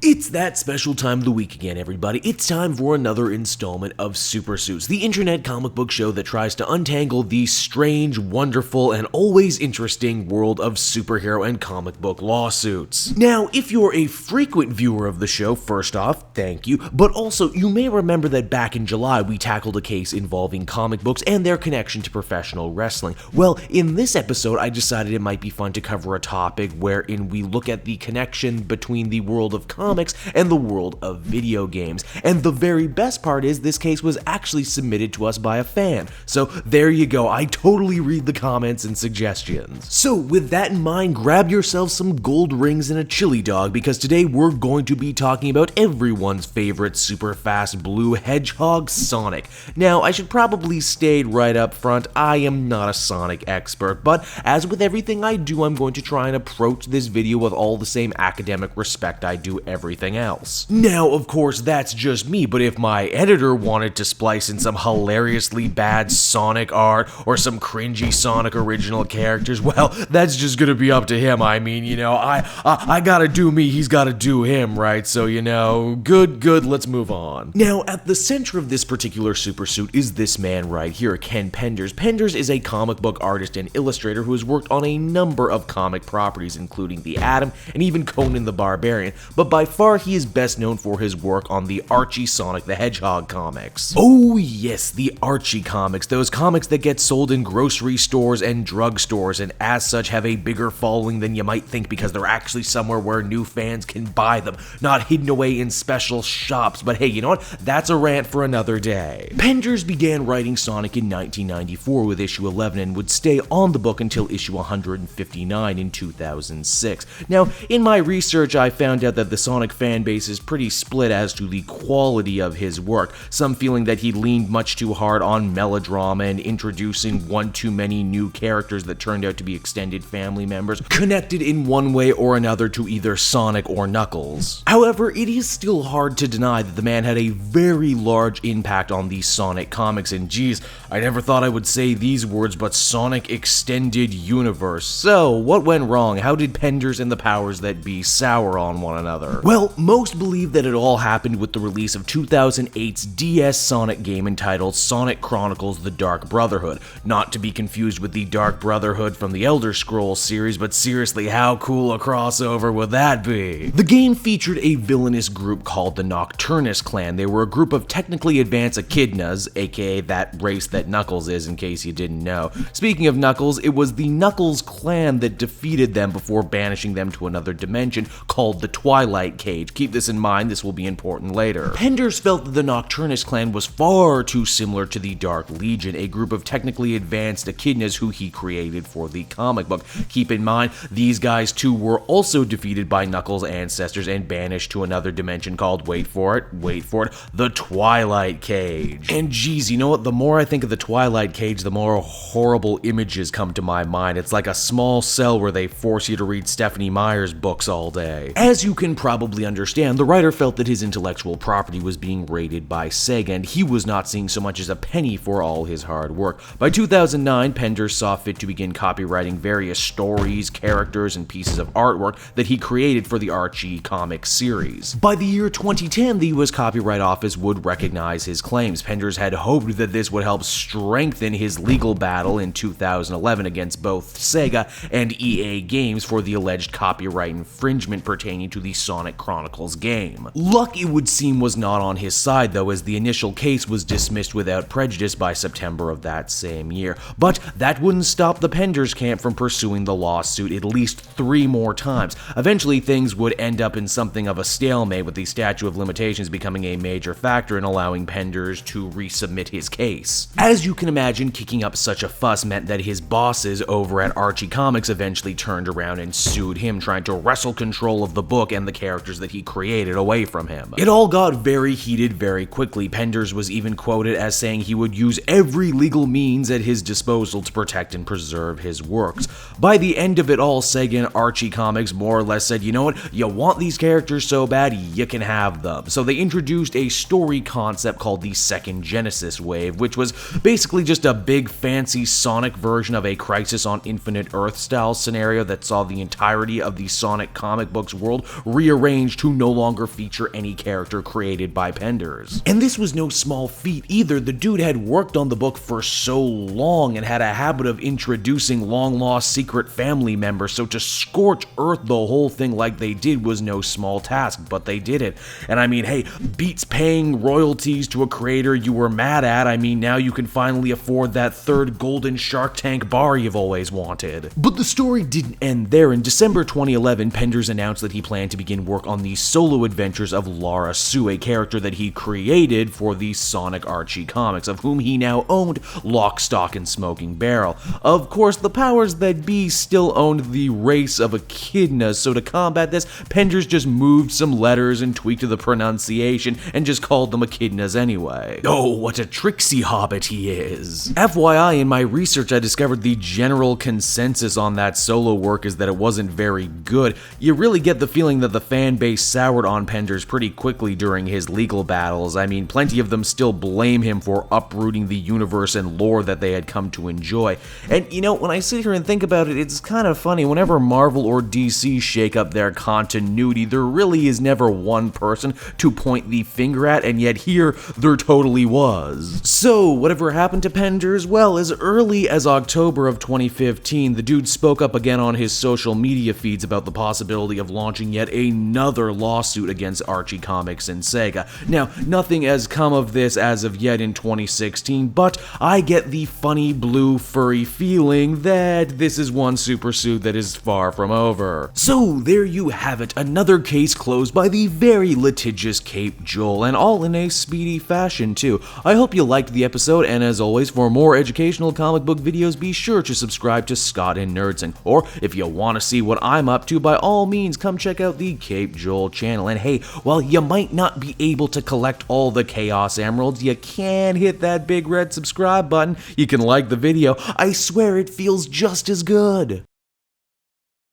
It's that special time of the week again, everybody. It's time for another installment of Super Suits, the internet comic book show that tries to untangle the strange, wonderful, and always interesting world of superhero and comic book lawsuits. Now, if you're a frequent viewer of the show, first off, thank you, but also you may remember that back in July we tackled a case involving comic books and their connection to professional wrestling. Well, in this episode, I decided it might be fun to cover a topic wherein we look at the connection between the world of comics and the world of video games. And the very best part is this case was actually submitted to us by a fan. So there you go, I totally read the comments and suggestions. So with that in mind, grab yourself some gold rings and a chili dog, because today we're going to be talking about everyone's favorite super fast blue hedgehog, Sonic. Now, I should probably state right up front, I am not a Sonic expert, but as with everything I do, I'm going to try and approach this video with all the same academic respect I do everything else. Now, of course, that's just me, but if my editor wanted to splice in some hilariously bad Sonic art or some cringy Sonic original characters, well, that's just gonna be up to him. I mean, you know, I gotta do me, he's gotta do him, right? So, you know, good, let's move on. Now, at the center of this particular super suit is this man right here, Ken Penders. Penders is a comic book artist and illustrator who has worked on a number of comic properties, including The Atom and even Conan the Barbarian, but by far he is best known for his work on the Archie Sonic the Hedgehog comics. Oh yes, the Archie comics, those comics that get sold in grocery stores and drugstores and as such have a bigger following than you might think because they're actually somewhere where new fans can buy them, not hidden away in special shops. But hey, you know what? That's a rant for another day. Penders began writing Sonic in 1994 with issue 11 and would stay on the book until issue 159 in 2006. Now, in my research, I found out that the Sonic fan base is pretty split as to the quality of his work, some feeling that he leaned much too hard on melodrama and introducing one too many new characters that turned out to be extended family members, connected in one way or another to either Sonic or Knuckles. However, it is still hard to deny that the man had a very large impact on the Sonic comics, and geez, I never thought I would say these words, but Sonic Extended Universe. So, what went wrong? How did Penders and the powers that be sour on one another? Well, most believe that it all happened with the release of 2008's DS Sonic game entitled Sonic Chronicles: The Dark Brotherhood, not to be confused with the Dark Brotherhood from the Elder Scrolls series, but seriously, how cool a crossover would that be? The game featured a villainous group called the Nocturnus Clan. They were a group of technically advanced echidnas, aka that race that Knuckles is, in case you didn't know. Speaking of Knuckles, it was the Knuckles clan that defeated them before banishing them to another dimension called the Twilight Cage. Keep this in mind, this will be important later. Penders felt that the Nocturnus clan was far too similar to the Dark Legion, a group of technically advanced echidnas who he created for the comic book. Keep in mind, these guys too were also defeated by Knuckles' ancestors and banished to another dimension called, wait for it, the Twilight Cage. And geez, you know what, the more I think of the Twilight Cage, the more horrible images come to my mind. It's like a small cell where they force you to read Stephanie Meyer's books all day. As you can probably understand, the writer felt that his intellectual property was being raided by Sega, and he was not seeing so much as a penny for all his hard work. By 2009, Penders saw fit to begin copywriting various stories, characters, and pieces of artwork that he created for the Archie Comics series. By the year 2010, the US Copyright Office would recognize his claims. Penders had hoped that this would help strengthen his legal battle in 2011 against both Sega and EA Games for the alleged copyright infringement pertaining to the Sonic Chronicles game. Luck, it would seem, was not on his side though, as the initial case was dismissed without prejudice by September of that same year. But that wouldn't stop the Penders camp from pursuing the lawsuit at least 3 more times. Eventually, things would end up in something of a stalemate, with the statute of limitations becoming a major factor in allowing Penders to resubmit his case. As you can imagine, kicking up such a fuss meant that his bosses over at Archie Comics eventually turned around and sued him, trying to wrestle control of the book and the characters that he created away from him. It all got very heated very quickly. Penders was even quoted as saying he would use every legal means at his disposal to protect and preserve his works. By the end of it all, Sega and Archie Comics more or less said, you know what, you want these characters so bad, you can have them. So they introduced a story concept called the Second Genesis Wave, which was basically just a big fancy Sonic version of of a Crisis on Infinite Earth style scenario that saw the entirety of the Sonic comic books world rearranged to no longer feature any character created by Penders. And this was no small feat either. The dude had worked on the book for so long and had a habit of introducing long-lost secret family members, so to scorch earth the whole thing like they did was no small task, but they did it. And I mean, hey, beats paying royalties to a creator you were mad at. I mean, now you can finally afford that third golden Shark Tank bar you've always wanted. But the story didn't end there. In December 2011, Penders announced that he planned to begin work on the solo adventures of Lara Sue, a character that he created for the Sonic Archie Comics, of whom he now owned lock, stock, and smoking barrel. Of course, the powers that be still owned the race of echidnas, so to combat this, Penders just moved some letters and tweaked the pronunciation and just called them echidnas anyway. Oh, what a tricksy hobbit he is. FYI, in my research I discovered the general consensus on that solo work is that it wasn't very good. You really get the feeling that the fan base soured on Penders pretty quickly during his legal battles. I mean, plenty of them still blame him for uprooting the universe and lore that they had come to enjoy. And you know, when I sit here and think about it, it's kind of funny. Whenever Marvel or DC shake up their continuity, there really is never one person to point the finger at, and yet here there totally was. So, whatever happened to Penders? Well, as early as October of 2015, the dude spoke up again on his social media feeds about the possibility of launching yet another lawsuit against Archie Comics and Sega. Now, nothing has come of this as of yet in 2016, but I get the funny blue furry feeling that this is one supersuit that is far from over. So there you have it, another case closed by the very litigious Cape Joel, and all in a speedy fashion too. I hope you liked the episode, and as always, for more educational comic book videos, be sure to subscribe to Scott and NerdSync. Or if you want to see what I'm up to, by all means, come check out the Cape Joel channel. And hey, while you might not be able to collect all the Chaos Emeralds, you can hit that big red subscribe button. You can like the video. I swear it feels just as good.